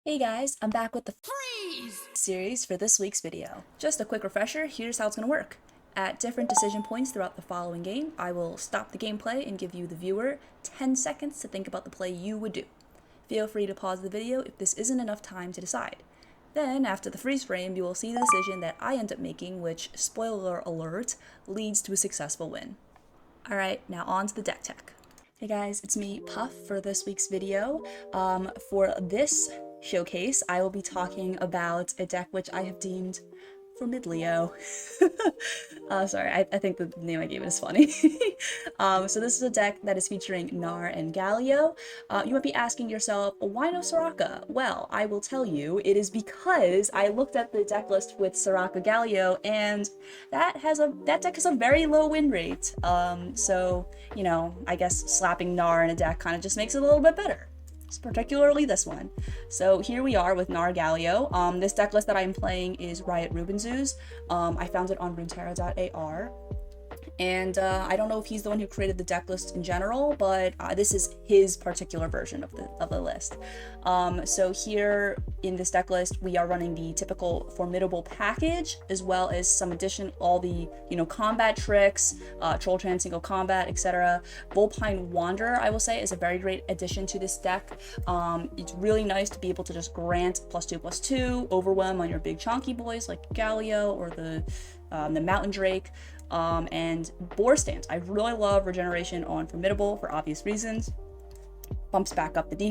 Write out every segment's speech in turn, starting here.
Hey guys, I'm back with the Freeze series for this week's video. Just a quick refresher, here's how it's going to work. At different decision points throughout the following game, I will stop the gameplay and give you, the viewer, 10 seconds to think about the play you would do. Feel free to pause the video if this isn't enough time to decide. Then, after the freeze frame, you will see the decision that I end up making, which, spoiler alert, leads to a successful win. Alright, now on to the deck tech. Hey guys, it's me, Puff, for this week's video. For this showcase, I will be talking about a deck which I have deemed Formidlio. Sorry, I think the name I gave it is funny. So this is a deck that is featuring Gnar and Galio. You might be asking yourself, why no Soraka? Well, I will tell you, it is because I looked at the deck list with Soraka Galio, and that deck has a very low win rate. So, you know, I guess slapping Gnar in a deck kind of just makes it a little bit better. Particularly this one. So here we are with Gnar Galio. This deck list that I'm playing is Riot Rubenzoos. I found it on Runeterra.ar. And I don't know if he's the one who created the deck list in general, but this is his particular version of the list. So here in this deck list, we are running the typical formidable package, as well as some all the combat tricks, troll chant, single combat, etc. Bullpine Wanderer, I will say, is a very great addition to this deck. It's really nice to be able to just grant +2/+2 overwhelm on your big chonky boys like Galio or the Mountain Drake. And Boar Stance. I really love regeneration on Formidable for obvious reasons. Bumps back up the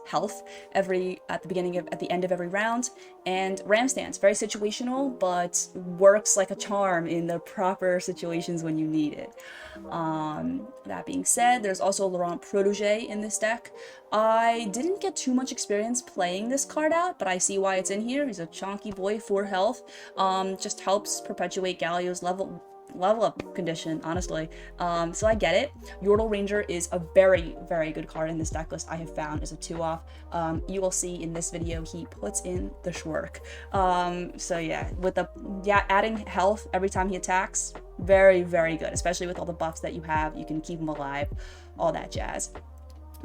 health at the end of every round. And Ram Stance, very situational, but works like a charm in the proper situations when you need it. That being said, there's also Laurent Protégé in this deck. I didn't get too much experience playing this card out, but I see why it's in here. He's a chonky boy, 4 health. Just helps perpetuate Galio's level up condition, honestly. So I get it. Yordle Ranger is a very, very good card in this deck list, I have found, as a 2-off. You will see in this video he puts in the shwork. So yeah, with adding health every time he attacks, very, very good, especially with all the buffs that you have. You can keep him alive, all that jazz.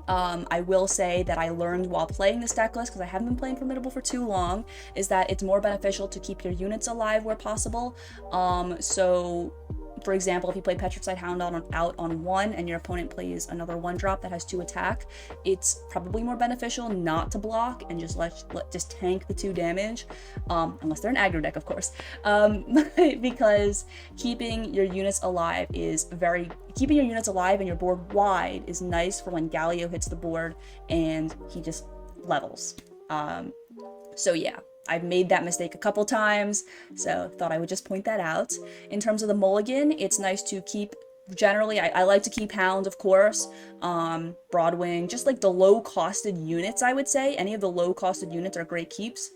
I will say that I learned while playing this deck list, because I haven't been playing Formidable for too long, is that it's more beneficial to keep your units alive where possible. So, for example, if you play Petrified Hound out on 1 and your opponent plays another 1-drop that has 2 attack, it's probably more beneficial not to block and just just tank the 2 damage, unless they're an aggro deck, of course, because keeping your units alive and your board wide is nice for when Galio hits the board and he just levels. So yeah, I've made that mistake a couple times, so thought I would just point that out. In terms of the Mulligan, it's nice to keep, generally, I like to keep Hound, of course, Broadwing, just like the low-costed units, I would say. Any of the low-costed units are great keeps.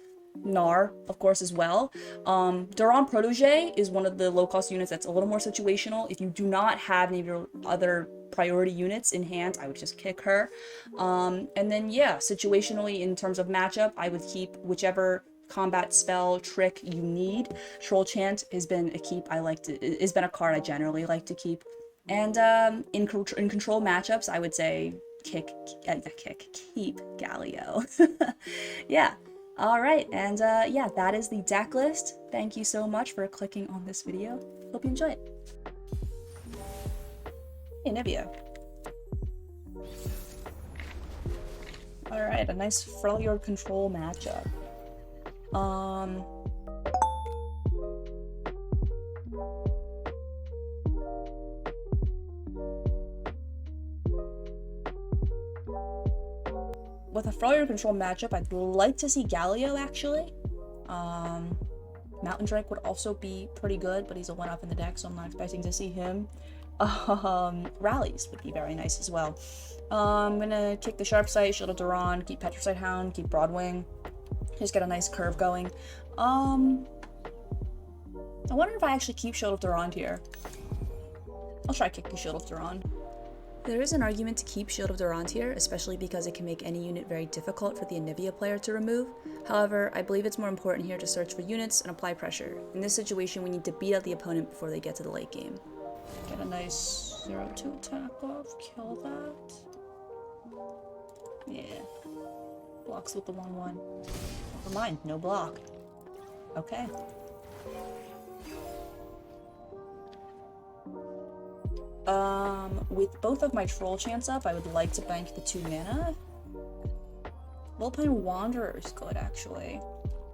Gnar, of course, as well. Duran Protégé is one of the low-cost units that's a little more situational. If you do not have any of your other priority units in hand, I would just kick her. And then, yeah, situationally, in terms of matchup, I would keep whichever combat spell trick you need. Troll Chant has been a keep has been a card I generally like to keep. And in control matchups, I would say keep Galio. Yeah. Alright, and yeah, that is the deck list. Thank you so much for clicking on this video. Hope you enjoy it. Hey, Nivea. Alright, a nice Freljord control matchup. With a Freljord control matchup, I'd like to see Galio, actually. Mountain Drake would also be pretty good, but he's a 1-off in the deck, so I'm not expecting to see him. Rallies would be very nice as well. I'm gonna kick the Sharp Sight, Shield of Duran, keep Petrified Hound, keep Broadwing. Just get a nice curve going. I wonder if I actually keep Shield of Duran here. I'll try kicking Shield of Duran. There is an argument to keep Shield of Durant here, especially because it can make any unit very difficult for the Anivia player to remove. However, I believe it's more important here to search for units and apply pressure. In this situation, we need to beat out the opponent before they get to the late game. Get a nice 0-2 attack off, kill that. Yeah. Blocks with the 1/1. Never mind, no block. Okay. With both of my troll chants up, I would like to bank the 2 mana. Vulpine Wanderer is good, actually.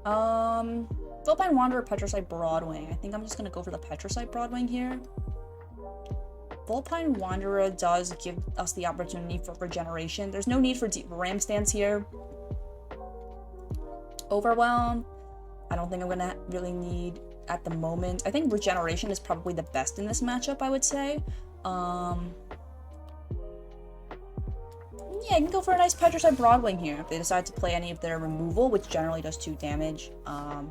Vulpine Wanderer, Petricite Broadwing. I think I'm just gonna go for the Petricite Broadwing here. Vulpine Wanderer does give us the opportunity for regeneration. There's no need for Ram Stance here. Overwhelm, I don't think I'm gonna really need at the moment. I think regeneration is probably the best in this matchup, I would say. Yeah, I can go for a nice Petricite Broadwing here. If they decide to play any of their removal, which generally does 2 damage, I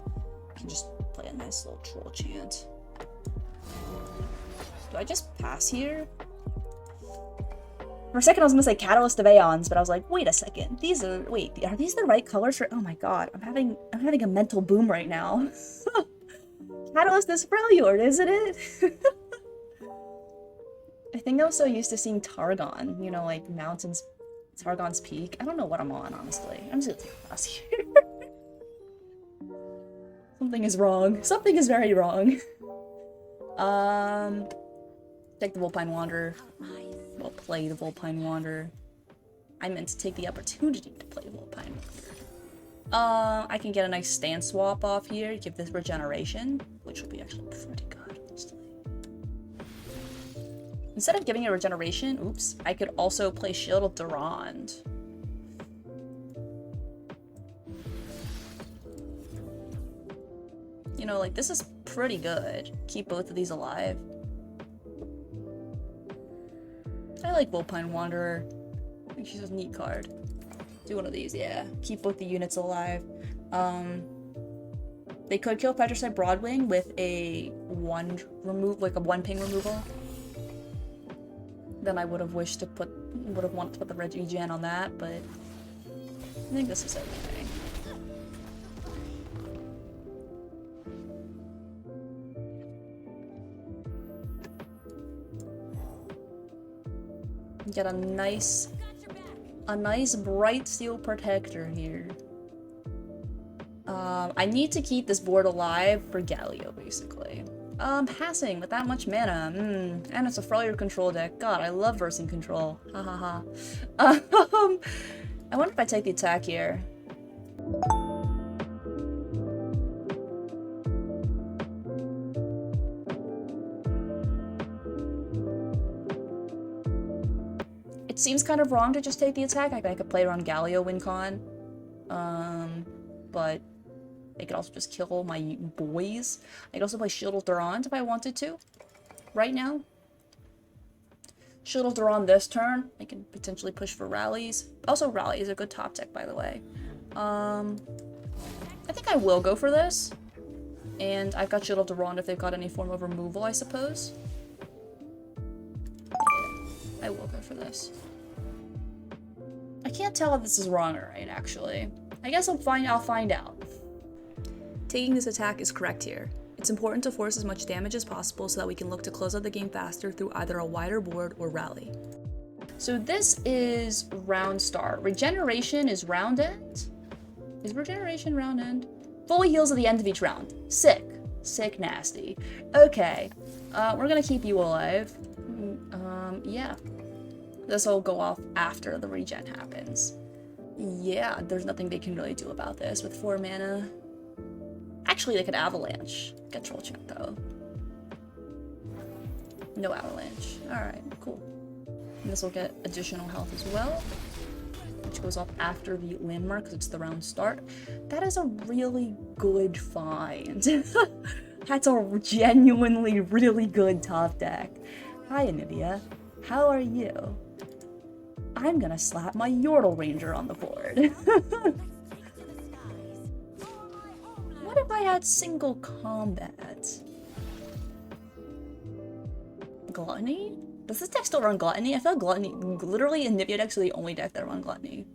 can just play a nice little troll chant. Do I just pass here? For a second I was gonna say Catalyst of Aeons, but I was like, wait a second. Are these the right colors for— oh my god, I'm having a mental boom right now. Catalyst is Freljord, isn't it? I think I'm so used to seeing Targon, you know, like mountains, Targon's Peak. I don't know what I'm on, honestly. I'm just gonna take a pass here. Something is wrong. Something is very wrong. Take the Vulpine Wanderer. Well, play the Vulpine Wanderer. I meant to take the opportunity to play Vulpine Wanderer. I can get a nice stance swap off here, give this regeneration, which will be actually pretty good, honestly. Instead of giving a regeneration, oops, I could also play Shield of Durand. You know, like, this is pretty good. Keep both of these alive. I like Vulpine Wanderer. I think she's a neat card. Do one of these, yeah. Keep both the units alive. They could kill Petricite Broadwing with a 1 ping removal. Then I would have wanted to put the regen on that, but I think this is okay. Get a nice bright steel protector here. I need to keep this board alive for Galio, basically. Passing with that much mana. And it's a Freljord control deck. God, I love versing control. Ha ha ha. I wonder if I take the attack here. It seems kind of wrong to just take the attack. I could play around Galio win con. But I could also just kill my boys. I could also play Shield of Durand if I wanted to. Right now. Shield of Durand this turn. I can potentially push for rallies. Also, rally is a good top deck, by the way. I think I will go for this. And I've got Shield of Durand if they've got any form of removal, I suppose. I will go for this. I can't tell if this is wrong or right, actually. I guess I'll find out. Taking this attack is correct here. It's important to force as much damage as possible so that we can look to close out the game faster through either a wider board or rally. So this is round start. Regeneration is round end? Is regeneration round end? Fully heals at the end of each round. Sick. Sick nasty. Okay. We're gonna keep you alive. Yeah. This will go off after the regen happens. Yeah, there's nothing they can really do about this with 4 mana. Actually, they could Avalanche. Get Troll Chant, though. No Avalanche. Alright, cool. And this will get additional health as well, which goes off after the landmark because it's the round start. That is a really good find. That's a genuinely really good top deck. Hi, Anivia. How are you? I'm gonna slap my Yordle Ranger on the board. What if I had single combat? Gluttony? Does this deck still run Gluttony? I feel like Gluttony, literally Anivia decks are the only deck that run Gluttony.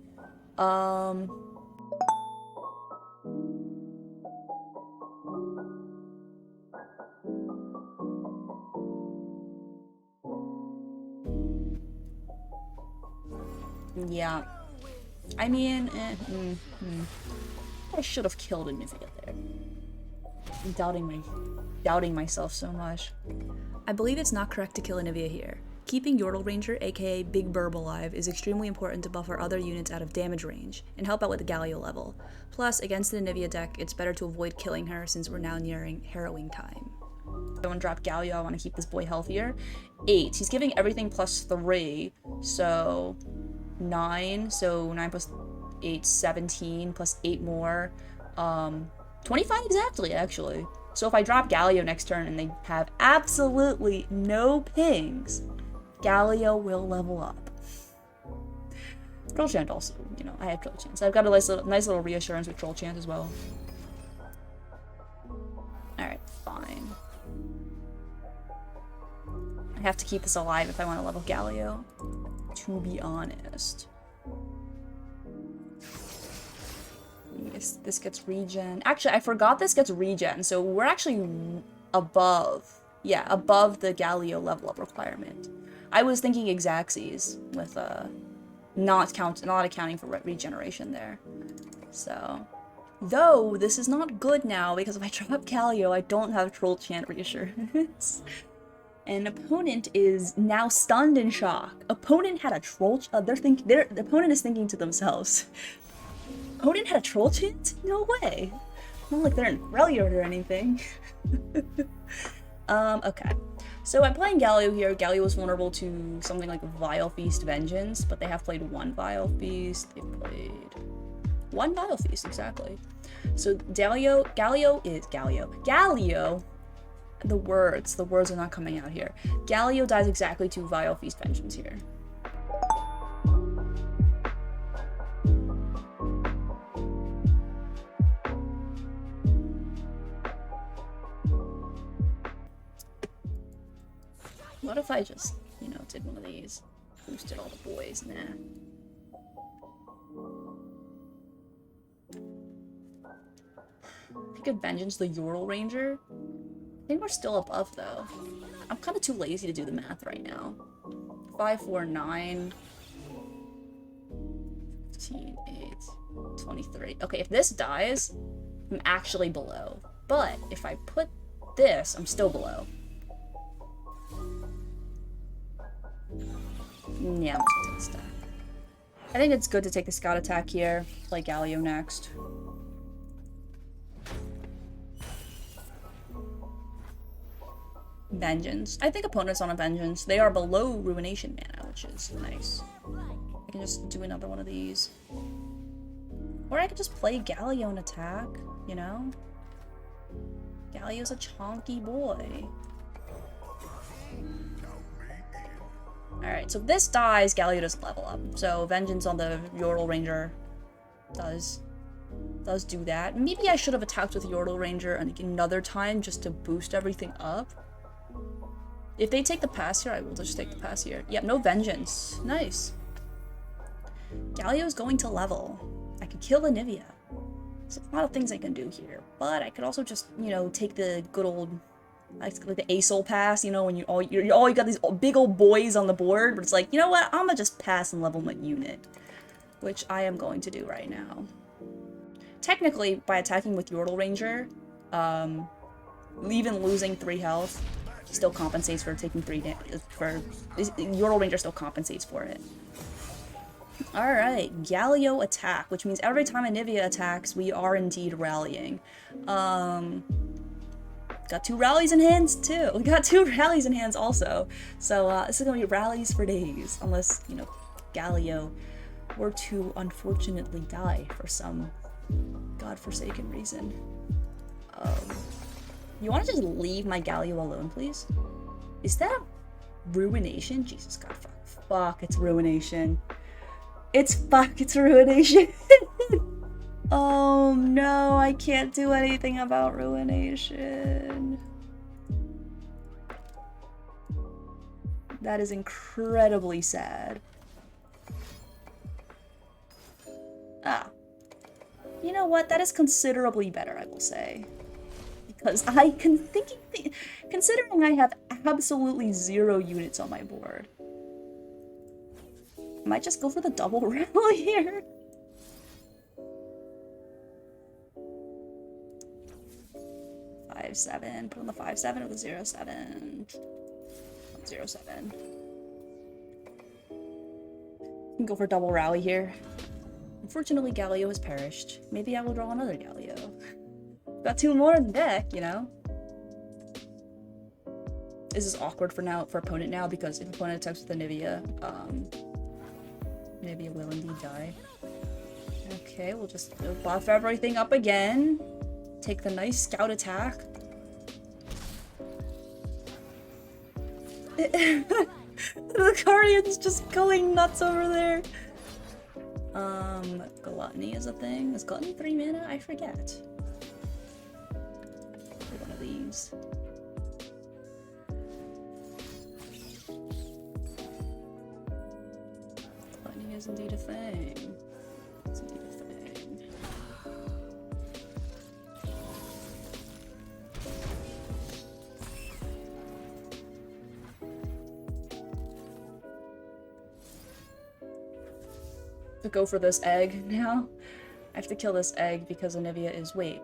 Yeah. I mean, I should have killed Anivia there. I'm doubting myself so much. I believe it's not correct to kill Anivia here. Keeping Yordle Ranger, aka Big Burb, alive is extremely important to buff our other units out of damage range, and help out with the Galio level. Plus, against the Anivia deck, it's better to avoid killing her since we're now nearing harrowing time. I want to drop Galio, I want to keep this boy healthier. 8, he's giving everything plus 3, so 9, so 9 plus 8, 17, plus 8 more, 25 exactly, actually. So if I drop Galio next turn and they have absolutely no pings, Galio will level up. Troll Chant also, you know, I have Troll Chant. So I've got a nice little reassurance with Troll Chant as well. Alright, fine. I have to keep this alive if I want to level Galio, to be honest. This gets regen. Actually, I forgot this gets regen, so we're actually above. Yeah, above the Galio level up requirement. I was thinking Exaxes with not accounting for regeneration there. So, though this is not good now because if I drop Galio, I don't have Troll Chant reassurance. An opponent is now stunned in shock. Opponent had a Troll. The opponent is thinking to themselves, opponent had a Troll Chant? No way. Not like they're in Freljord or anything. Okay. So I'm playing Galio here. Galio is vulnerable to something like Vile Feast Vengeance, but they have played one Vile Feast. They've played one Vile Feast, exactly. So Galio, the words are not coming out here. Galio dies exactly to Vile Feast Vengeance here. What if I just, you know, did one of these? Boosted all the boys, nah. Pick a Vengeance, the Yordle Ranger. I think we're still above, though. I'm kind of too lazy to do the math right now. 5, 4, 9... 15, 8, 23. Okay, if this dies, I'm actually below. But if I put this, I'm still below. Yeah, I'm just gonna take the stack. I think it's good to take the scout attack here. Play Galio next. Vengeance. I think opponents on a Vengeance. They are below Ruination mana, which is nice. I can just do another one of these. Or I could just play Galio and attack, you know? Galio's a chonky boy. Alright, so if this dies, Galio doesn't level up. So Vengeance on the Yordle Ranger does do that. Maybe I should have attacked with Yordle Ranger another time just to boost everything up. If they take the pass here, I will just take the pass here. Yep, no Vengeance. Nice. Galio's going to level. I could kill Anivia. There's a lot of things I can do here. But I could also just, you know, take the good old, like the ASOL pass, you know, when you got these big old boys on the board, but it's like, you know what, I'm gonna just pass and level my unit. Which I am going to do right now. Technically, by attacking with Yordle Ranger, even losing 3 health, still compensates for taking 3 damage. Yordle Ranger still compensates for it. Alright, Galio attack, which means every time Anivia attacks, we are indeed rallying. Got 2 rallies in hands, too. We got 2 rallies in hands, also. So, this is gonna be rallies for days. Unless, you know, Galio were to unfortunately die for some godforsaken reason. You wanna just leave my Galio alone, please? Is that Ruination? Jesus God, fuck, it's Ruination. It's Ruination. Oh no, I can't do anything about Ruination. That is incredibly sad. Ah. You know what? That is considerably better, I will say. Because considering I have absolutely 0 units on my board. I might just go for the double rally here. 5-7. Put on the 5-7 or the 0-7. 0-7. Can go for double rally here. Unfortunately, Galio has perished. Maybe I will draw another Galio. Got 2 more in the deck, you know? This is awkward for opponent now, because if opponent attacks with the Nivea, Nivea will indeed die. Okay, we'll just buff everything up again. Take the nice scout attack. The Guardian's just going nuts over there. Gluttony is a thing. Is Gluttony 3 mana? I forget. One of these. Gluttony is indeed a thing. It's indeed a thing. To go for this egg now. I have to kill this egg because Anivia is, wait.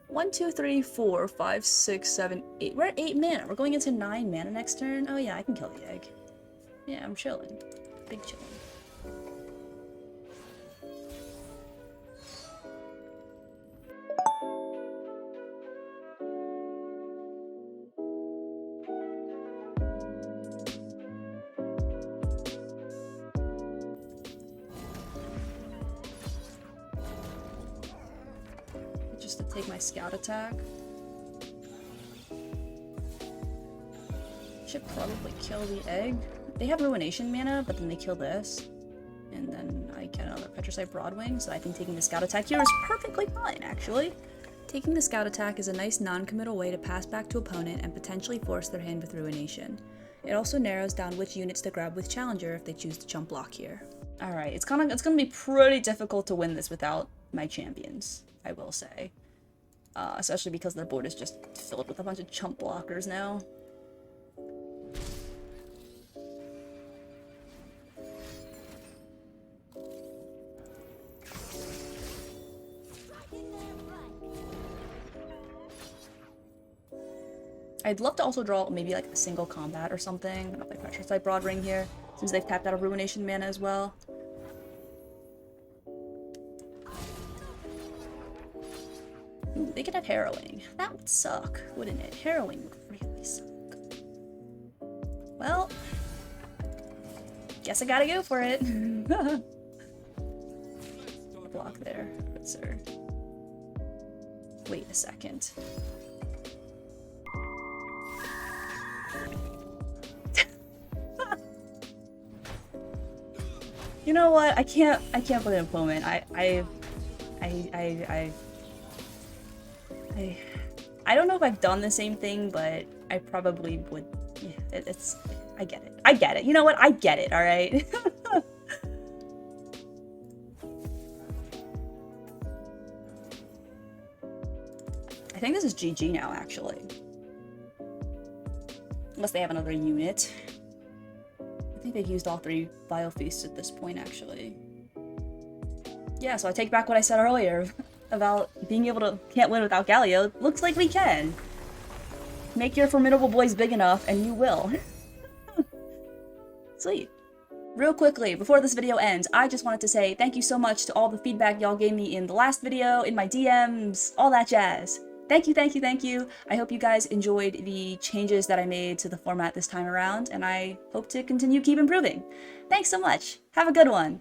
1, 2, 3, 4, 5, 6, 7, 8. We're at 8 mana. We're going into 9 mana next turn. Oh yeah, I can kill the egg. Yeah, I'm chilling. Big chilling. Just to take my scout attack. Should probably kill the egg. They have Ruination mana, but then they kill this. And then I get another Petricite Broadwing, so I think taking the scout attack here is perfectly fine, actually. Taking the scout attack is a nice non-committal way to pass back to opponent and potentially force their hand with Ruination. It also narrows down which units to grab with Challenger if they choose to chump block here. Alright, it's gonna be pretty difficult to win this without my champions, I will say. Especially because their board is just filled with a bunch of chump blockers now. I'd love to also draw maybe like a single combat or something. I'm gonna play Petricite Broadwing here, since they've tapped out of Ruination mana as well. Ooh, they could have Harrowing. That would suck, wouldn't it? Harrowing would really suck. Well, guess I gotta go for it. Block there, good sir. Wait a second. You know what? I can't play an opponent. I don't know if I've done the same thing, but I probably would. Yeah, I get it. I get it. You know what? I get it, alright? I think this is GG now, actually. Unless they have another unit. I think they've used all 3 Vile Feasts at this point, actually. Yeah, so I take back what I said earlier about being able to can't win without Galio. Looks like we can. Make your formidable boys big enough, and you will. Sweet. Real quickly, before this video ends, I just wanted to say thank you so much to all the feedback y'all gave me in the last video, in my DMs, all that jazz. Thank you, thank you, thank you. I hope you guys enjoyed the changes that I made to the format this time around, and I hope to continue keep improving. Thanks so much. Have a good one.